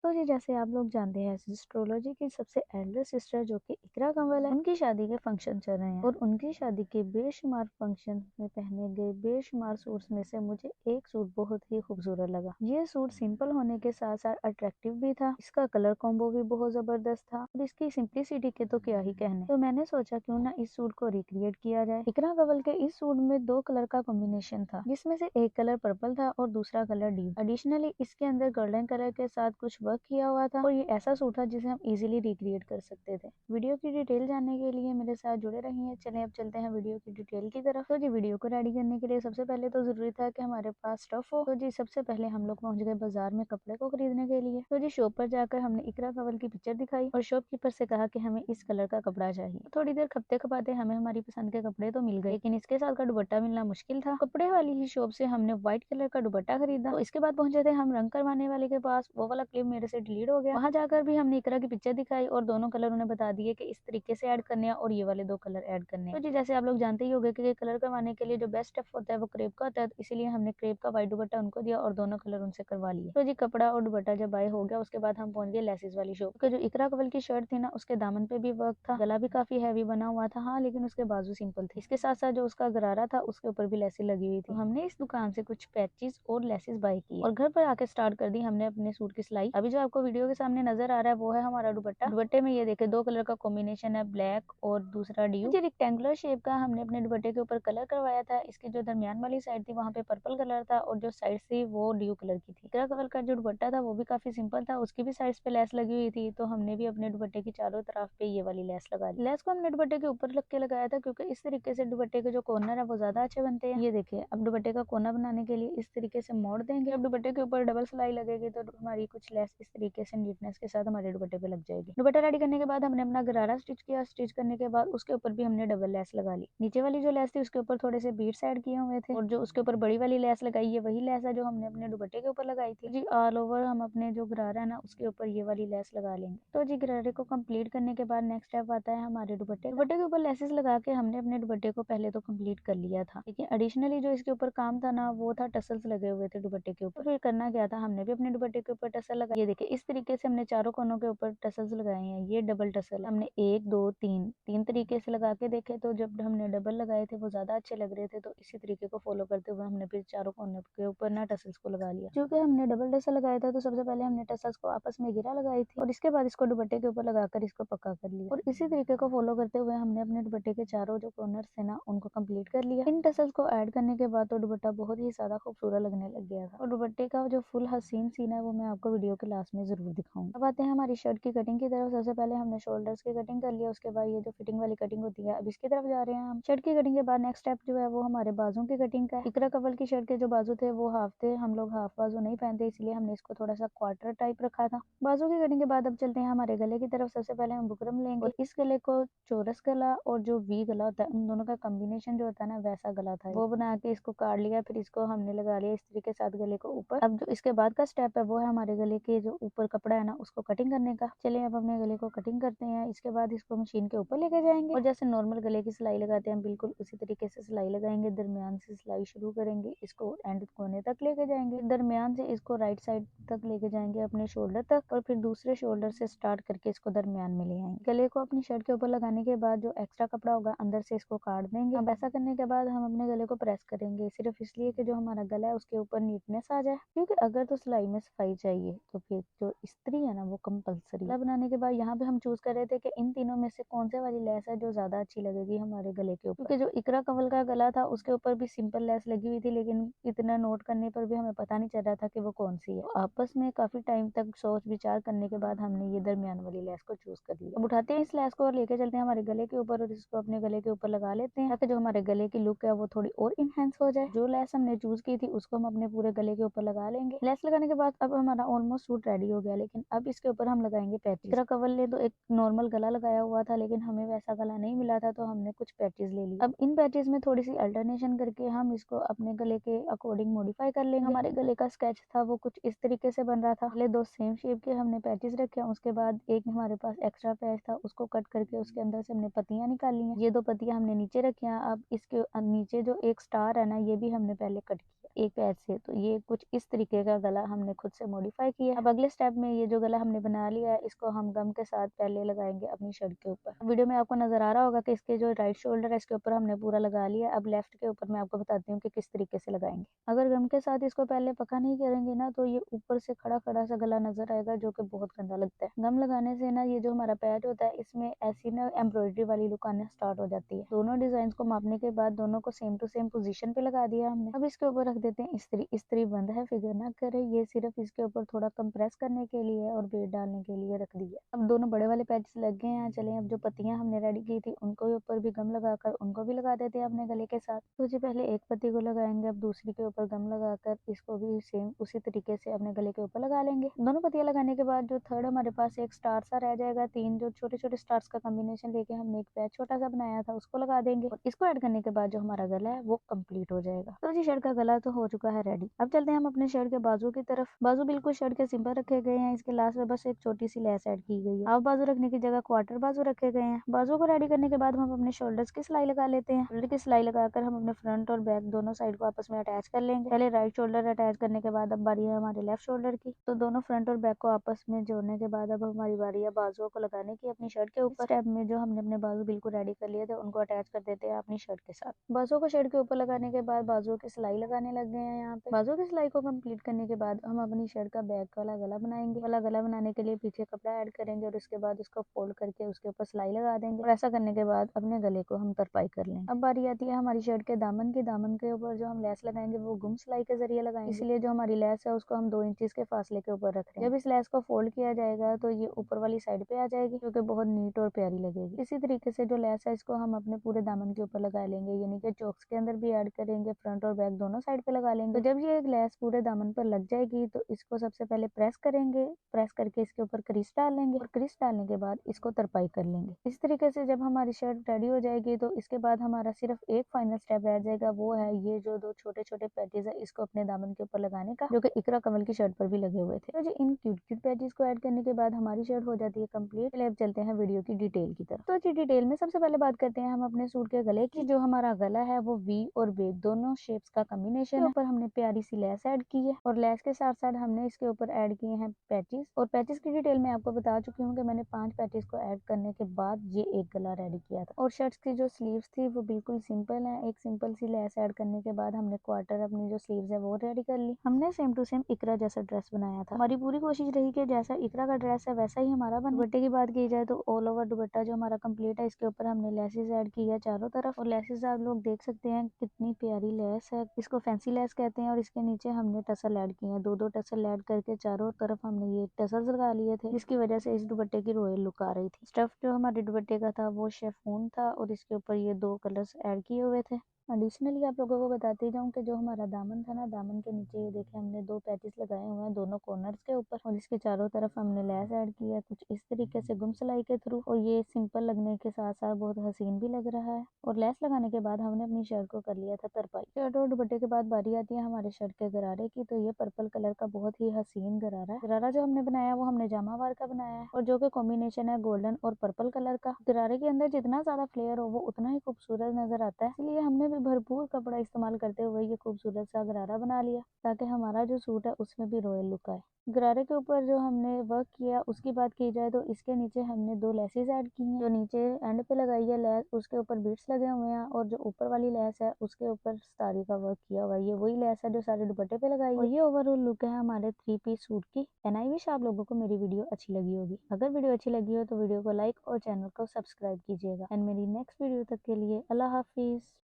तो जी जैसे आप लोग जानते हैं एस्ट्रोलॉजी की सबसे एल्डर सिस्टर जो कि इकरा कंवल है, उनकी शादी के फंक्शन चल रहे हैं और उनकी शादी के बेशुमार फंक्शन में पहने गए बेशुमार सूट्स में से मुझे एक सूट बहुत ही खूबसूरत लगा। ये सूट सिंपल होने के साथ साथ अट्रैक्टिव भी था, इसका कलर कॉम्बो भी बहुत जबरदस्त था और इसकी सिंप्लिसिटी के तो क्या ही कहने। तो मैंने सोचा क्यों ना इस सूट को रिक्रिएट किया जाए। इकरा कंवल के इस सूट में दो कलर का कॉम्बिनेशन था, जिसमें से एक कलर पर्पल था और दूसरा कलर डीप। एडिशनली इसके अंदर गोल्डन कलर के साथ कुछ वर्क किया हुआ था और ये ऐसा सूट था जिसे हम इजीली रिक्रिएट कर सकते थे। वीडियो की डिटेल जानने के लिए मेरे साथ जुड़े रहिए। चलें अब चलते हैं वीडियो की डिटेल की तरफ। तो जी वीडियो को रेडी करने के लिए सबसे पहले तो जरूरी था कि हमारे पास स्टफ हो। तो जी सबसे पहले हम लोग पहुंच गए बाजार में कपड़े को खरीदने के लिए। तो जी शॉप पर जाकर हमने इकरा कंवल की पिक्चर दिखाई और शॉपकीपर से कहा कि हमें इस कलर का कपड़ा चाहिए। थोड़ी देर खपते खपाते हमें हमारी पसंद के कपड़े तो मिल गए, लेकिन इसके साथ का दुपट्टा मिलना मुश्किल था। कपड़े वाली ही शॉप से हमने व्हाइट कलर का दुपट्टा खरीदा। तो इसके बाद पहुंचे थे हम रंग करवाने वाले के पास। वो वाला क्लिप मेरे से डिलीट हो गया। वहां जाकर भी हमने इकरा की पिक्चर दिखाई और दोनों कलर उन्हें बता दिए कि इस तरीके से ऐड करने हैं और ये वाले दो कलर ऐड करने हैं। तो जी जैसे आप लोग जानते ही होंगे कि कलर करवाने के लिए जो बेस्ट स्टेप होता है वो क्रेप का होता है, तो इसीलिए हमने क्रेप का व्हाइट दुपट्टा उनको दिया और दोनों कलर उनसे करवा लिए। तो जी कपड़ा और दुपट्टा जब बाय हो गया उसके बाद हम पहुंच गए लेसेस वाली शॉप। क्योंकि जो इकरा कंवल की शर्ट थी ना उसके दामन पे भी वर्क था, गला भी काफी हैवी बना हुआ था, हाँ लेकिन उसके बाजू सिंपल थे। इसके साथ साथ जो उसका गरारा था उसके ऊपर भी लेसेस लगी हुई थी। तो हमने इस दुकान से कुछ पैचेस और लेसेस बाय की और घर पर आके स्टार्ट कर दी हमने अपने सूट की सिलाई। अभी जो आपको वीडियो के सामने नजर आ रहा है वो है हमारा दुपट्टा। दुपट्टे में ये देखे दो कलर का कॉम्बिनेशन है, ब्लैक और दूसरा ड्यू। जो रेक्टेंगुलर शेप का हमने अपने दुपट्टे के ऊपर कलर करवाया था। इसकी जो दरमियान वाली साइड थी वहाँ पे पर्पल कलर था और जो साइड थी वो ड्यू कलर की थी। इकरा कंवल का जो दुपट्टा था वो भी काफी सिंपल था, उसकी भी साइड पे लेस लगी हुई थी। तो हमने भी अपने दुपट्टे की चारों तरफ पे ये वाली लेस लगा ली। लेस को हमने दुपट्टे के ऊपर लग के लगाया था क्योंकि इस तरीके से दुपट्टे के जो कॉर्नर है वो ज्यादा अच्छे बनते हैं। ये देखिए अब दुपट्टे का कोना बनाने के लिए इस तरीके से मोड़ देंगे। अब दुपट्टे के ऊपर डबल सिलाई लगेगी तो हमारी कुछ लेस इस तरीके से नीटनेस के साथ हमारे दुपट्टे पे लग जाएगी। दुपट्टा रेडी करने के बाद हमने अपना गरारा स्टिच किया। स्टिच करने के बाद उसके ऊपर भी हमने डबल लेस लगा ली। नीचे वाली जो लेस थी उसके ऊपर थोड़े से बीट्स ऐड किए हुए थे और जो उसके ऊपर बड़ी वाली लेस लगाई है वही लेस है जो हमने अपने दुपट्टे के ऊपर लगाई थी। जी ऑल ओवर हम अपने जो गरारा है ना उसके ऊपर ये वाली लेस लगा लेंगे। तो जी गरारे को कंप्लीट करने के बाद नेक्स्ट स्टेप आता है हमारे दुपट्टे के ऊपर लेसेस लगा के हमने अपने दुपट्टे को पहले तो कंप्लीट कर लिया था, लेकिन एडिशनली जो इसके ऊपर काम था ना वो था टसल्स लगे हुए थे दुपट्टे के ऊपर। फिर करना क्या था, हमने भी अपने दुपट्टे के ऊपर टसल लगाया। ये देखिए इस तरीके से हमने चारों कोनों के ऊपर टसल्स लगाए हैं। ये डबल टसल हमने एक दो तीन तीन तरीके से लगा के देखे, तो जब हमने डबल लगाए थे वो ज्यादा अच्छे लग रहे थे, तो इसी तरीके को फॉलो करते हुए हमने फिर चारों कोनों के ऊपर ना टसल्स को लगा लिया। क्योंकि हमने डबल टसल लगाया था तो सबसे पहले हमने टसल्स को आपस में गिरा लगाई थी और इसके बाद इसको दुपट्टे के ऊपर लगाकर इसको पक्का कर लिया और इसी तरीके को फॉलो करते हुए हमने अपने दुपट्टे के चारों जो कॉर्नर्स थे ना उनको कंप्लीट कर लिया। इन टसल्स को ऐड करने के बाद तो दुपट्टा बहुत ही ज्यादा खूबसूरत लगने लग गया था और दुपट्टे का जो फुल हसीन सीन है वो मैं आपको वीडियो के लास्ट में जरूर दिखाऊंगी। अब आते हैं हमारी शर्ट की कटिंग की तरफ। सबसे पहले हमने शोल्डर्स की कटिंग कर लिया, उसके बाद ये जो फिटिंग वाली कटिंग होती है अब इसकी तरफ जा रहे हैं हम। शर्ट की कटिंग के बाद नेक्स्ट स्टेप जो है वो हमारे बाजू की कटिंग का है। इकरा कंवल की शर्ट के जो बाजू थे वो हाफ थे, हम लोग हाफ बाजू नहीं पहनते इसलिए हमने इसको थोड़ा सा क्वार्टर टाइप रखा था। बाजू की कटिंग के बाद अब चलते हैं हमारे गले की तरफ। सबसे पहले हम बुकरम लेंगे और इस गले को चौरस गला और जो वी गला होता है उन दोनों का कॉम्बिनेशन जो होता है ना वैसा गला था, वो बना के इसको काट लिया। फिर इसको हमने लगा लिया इस तरीके से गले को ऊपर। अब जो इसके बाद का स्टेप है वो है हमारे गले के जो ऊपर कपड़ा है ना उसको कटिंग करने का। चलिए अब अपने गले को कटिंग करते हैं। इसके बाद इसको मशीन के ऊपर लेके जाएंगे और जैसे नॉर्मल गले की सिलाई लगाते हैं बिल्कुल उसी तरीके से सिलाई लगाएंगे। दरमियान से सिलाई शुरू करेंगे, इसको एंड कोने तक लेके जाएंगे, दरमियान से इसको राइट साइड तक लेके जाएंगे अपने शोल्डर तक और फिर दूसरे शोल्डर से स्टार्ट करके इसको दरमियान में ले आएंगे। गले को अपनी शर्ट के ऊपर लगाने के बाद जो एक्स्ट्रा कपड़ा होगा अंदर से इसको काट देंगे। अब ऐसा करने के बाद हम अपने गले को प्रेस करेंगे, सिर्फ इसलिए कि जो हमारा गला है उसके ऊपर नीटनेस आ जाए, क्योंकि अगर तो सिलाई में सफाई चाहिए तो फिर जो इस्त्री है ना वो कंपलसरी। गला बनाने के बाद यहाँ पे हम चूज कर रहे थे कि इन तीनों में से कौन से वाली लेस है जो ज्यादा अच्छी लगेगी हमारे गले के ऊपर, क्योंकि जो इकरा कंवल का गला था उसके ऊपर भी सिंपल लेस लगी हुई थी, लेकिन इतना नोट करने पर भी हमें पता नहीं चल रहा था कि वो कौन सी है। तो आपस में काफी टाइम तक सोच विचार करने के बाद हमने ये दरमियान वाली लेस को चूज कर लिया। अब उठाते हैं इस लेस को और लेके चलते हैं हमारे गले के ऊपर और इसको अपने गले के ऊपर लगा लेते हैं ताकि जो हमारे गले की लुक है वो थोड़ी और इनहेंस हो जाए। जो लेस हमने चूज की थी उसको हम अपने पूरे गले के ऊपर लगा लेंगे। लेस लगाने के बाद अब हमारा ऑलमोस्ट सूट रेडी हो गया, लेकिन अब इसके ऊपर हम लगाएंगे पैचेस। इकरा कंवल ने तो एक नॉर्मल गला लगाया हुआ था, लेकिन हमें वैसा गला नहीं मिला था तो हमने कुछ पैचेस ले लिए। अब इन पैचेस में थोड़ी सी अल्टरनेशन करके हम इसको अपने गले के अकॉर्डिंग मॉडिफाई कर लेंगे। हमारे गले का स्केच था वो कुछ इस तरीके से बन रहा था। पहले दो सेम शेप के हमने पैचेस रखे, उसके बाद एक हमारे पास एक्स्ट्रा पैच था उसको कट करके उसके अंदर से हमने पत्तियां निकाली हैं। ये दो पत्तियां हमने नीचे रखी हैं। अब इसके नीचे जो एक स्टार है ना ये भी हमने पहले कट किया। एक पैच से। तो ये कुछ इस तरीके का गला हमने खुद से मॉडिफाई किया। अब अगले स्टेप में ये जो गला हमने बना लिया है इसको हम गम के साथ पहले लगाएंगे अपनी शर्ट के ऊपर। वीडियो में आपको नजर आ रहा होगा कि इसके जो राइट शोल्डर है इसके ऊपर हमने पूरा लगा लिया। अब लेफ्ट के ऊपर मैं आपको बताती हूँ कि किस तरीके से लगाएंगे। अगर गम के साथ इसको पहले पका नहीं करेंगे ना तो ये ऊपर से खड़ा खड़ा सा गला नजर आएगा जो कि बहुत गंदा लगता है। गम लगाने से ना ये जो हमारा पैच होता है इसमें ऐसी ना एम्ब्रॉयडरी वाली लुक आने स्टार्ट हो जाती है। दोनों डिजाइन को मापने के बाद दोनों को सेम टू सेम पोजीशन पे लगा दिया हमने। अब इसके ऊपर रख देते हैं इस्त्री। इस्त्री बंद है, फिगर ना करे, ये सिर्फ इसके ऊपर थोड़ा कंप्रेस करने के लिए और वेट डालने के लिए रख दिया। अब दोनों बड़े वाले पैचेस लग गए हैं। चले अब जो पत्तियां हमने रेडी की थी उनको ऊपर भी गम लगाकर उनको भी लगा देते हैं अपने गले के साथ। तो जी पहले एक पत्ती को लगाएंगे, अब दूसरी के ऊपर गम लगाकर इसको भी सेम उसी तरीके से अपने गले के ऊपर लगा लेंगे। दोनों पत्तियां लगाने के बाद जो थर्ड हमारे पास एक स्टार सा रह जाएगा, तीन जो छोटे छोटे स्टार्स का कॉम्बिनेशन लेके हमने एक पैच छोटा सा बनाया था उसको लगा देंगे। और इसको ऐड करने के बाद जो हमारा गला है वो कंप्लीट हो जाएगा। तो जी शर्ट का गला तो हो चुका है रेडी। अब चलते हैं हम अपने शर्ट के बाजू की तरफ। बाजू बिल्कुल शर्ट के सिंपल रखे गए हैं, इसके लास्ट में बस एक छोटी सी लेस ऐड की गई है। अब बाजू रखने की जगह क्वार्टर बाजू रखे गए हैं। बाजू को रेडी करने के बाद हम अपने शोल्डर्स की सिलाई लगा लेते हैं। शोल्डर की सिलाई लगाकर हम अपने फ्रंट और बैक दोनों साइड को आपस में अटैच कर लेंगे। पहले राइट शोल्डर अटैच करने के बाद अब बारी है हमारे लेफ्ट शोल्डर की। तो दोनों फ्रंट और बैक को आपस में जोड़ने के बाद अब हमारी बारी है बाजुओं को लगाने की अपनी शर्ट के ऊपर। स्टेप में जो हमने अपने बाजू बिल्कुल रेडी कर लिए थे उनको अटैच कर देते हैं अपनी शर्ट के साथ। बाजुओं को शर्ट के ऊपर लगाने के बाद बाजुओं की सिलाई लगाने लग गए हैं। यहाँ पे बाजुओं की सिलाई को कंप्लीट करने के बाद हम अपनी शर्ट का बैक वाला गला बनाएंगे। वाला गला बनाने के लिए पीछे कपड़ा ऐड करेंगे और उसके बाद उसको फोल्ड करके उसके ऊपर सिलाई लगा देंगे। और ऐसा करने के बाद अपने गले को हम तरपाई कर लेंगे। अब बारी आती है हमारी शर्ट के दामन की। दामन के ऊपर जो हम लेस लगाएंगे वो गुम सिलाई के जरिए लगाएंगे, इसलिए जो हमारी लेस है उसको हम 2 इंच के फासले के ऊपर रख रहे हैं। जब इस लेस को फोल्ड किया जाएगा तो ये ऊपर वाली साइड पे आ जाएगी जो कि बहुत नीट और प्यारी लगेगी। इसी तरीके से जो लेस है इसको हम अपने पूरे दामन के ऊपर लगा लेंगे, यानी कि चोक्स के अंदर भी ऐड करेंगे, फ्रंट और बैक दोनों साइड पे लगा लेंगे। तो जब ये एक लेस पूरे दामन पर लग जाएगी तो इसको सबसे पहले प्रेस करेंगे। प्रेस करके इसके ऊपर क्रीस डाल लेंगे और क्रीस डालने के बाद इसको तरपाई कर लेंगे। इस तरीके से जब हमारी शर्ट रेडी हो जाएगी तो इसके बाद हमारा सिर्फ एक फाइनल स्टेप रह जाएगा, वो है ये जो 2 छोटे छोटे पैचेस है इसको अपने दामन के ऊपर लगाने का, जो कि इकरा कमल की शर्ट पर भी लगे हुए थे। तो जी इन क्यूट क्यूट पैचेस को ऐड करने के बाद हमारी शर्ट हो जाती है कंप्लीट। चलिए अब चलते हैं वीडियो की डिटेल की तरफ। तो जी डिटेल में सबसे पहले बात करते हैं हम अपने सूट के गले की। जो हमारा गला है वो वी और वे दोनों शेप्स का कॉम्बिनेशन है। ऊपर हमने प्यारी सी लेस ऐड की है और लेस के साथ साथ हमने इसके ऊपर ऐड किए हैं पैचेस। और पैचेस की डिटेल में आपको बता चुकी हूँ कि मैंने 5 पैचेस को ऐड करने के बाद ये एक गला रेडी किया था। और शर्ट्स की जो स्लीव्स थी वो बिल्कुल सिंपल है। एक सिंपल सी लेस ऐड करने के बाद हमने क्वार्टर अपनी जो स्लीव्स है वो रेडी कर ली। हमने सेम टू सेम इकरा जैसा ड्रेस बनाया था। हमारी पूरी कोशिश रही कि जैसा इकरा का ड्रेस है वैसा ही हमारा बने। दुपट्टे की बात की जाए तो ऑल ओवर दुपट्टा जो हमारा कंप्लीट है इसके ऊपर हमने लेसेस ऐड की है चारों तरफ। और लेसेस आप लोग देख सकते हैं कितनी प्यारी लेस है, इसको फैंसी लेस कहते हैं। और इसके नीचे हमने टसल ऐड किए हैं, 2-2 टसल ऐड करके चारों तरफ हमने ये टसल्स लगा लिए थे, जिसकी वजह से इस दुपट्टे की रॉयल लुक आ रही थी। स्टफ जो हमारे दुपट्टे का था वो शेफून था और इसके ऊपर ये 2 कलर्स ऐड किए हुए थे। एडिशनली आप लोगों को बताती जाऊँ कि जो हमारा दामन था ना, दामन के नीचे ये देखे हमने 2 पैचेस लगाए हुए हैं दोनों कॉर्नर्स के ऊपर और इसके चारों तरफ हमने लेस ऐड किया है कुछ इस तरीके से गुम सिलाई के थ्रू। और ये सिंपल लगने के साथ साथ बहुत हसीन भी लग रहा है। और लेस लगाने के बाद हमने अपनी शर्ट को कर लिया था तरपाई। शर्ट और दुपट्टे के बाद बारी आती है हमारे शर्ट के गरारे की। तो ये पर्पल कलर का बहुत ही हसीन गरारा है। गरारा जो हमने बनाया वो हमने जामावार का बनाया है और जो कि कॉम्बिनेशन है गोल्डन और पर्पल कलर का। गरारे के अंदर जितना ज्यादा फ्लेयर हो वो उतना ही खूबसूरत नजर आता है, इसलिए हमने भरपूर कपड़ा इस्तेमाल करते हुए ये खूबसूरत सा गरारा बना लिया ताकि हमारा जो सूट है उसमें भी रॉयल लुक आए। गरारे के ऊपर जो हमने वर्क किया उसकी बात की जाए तो इसके नीचे हमने 2 लेसेस ऐड की हैं। जो नीचे एंड पे लगाई है लेस उसके ऊपर बीट्स लगे हुए हैं और जो ऊपर वाली लेस है उसके ऊपर सितारे का वर्क किया हुआ है। ये वही लेस है जो सारे दुपट्टे पे लगाई है। और ये ओवरऑल लुक है हमारे 3 पीस सूट की। एंड आई विश आप लोगों को मेरी वीडियो अच्छी लगी होगी। अगर वीडियो अच्छी लगी हो तो वीडियो को लाइक और चैनल को सब्सक्राइब कीजिएगा। एंड मेरी नेक्स्ट वीडियो तक के लिए अल्लाह हाफिज।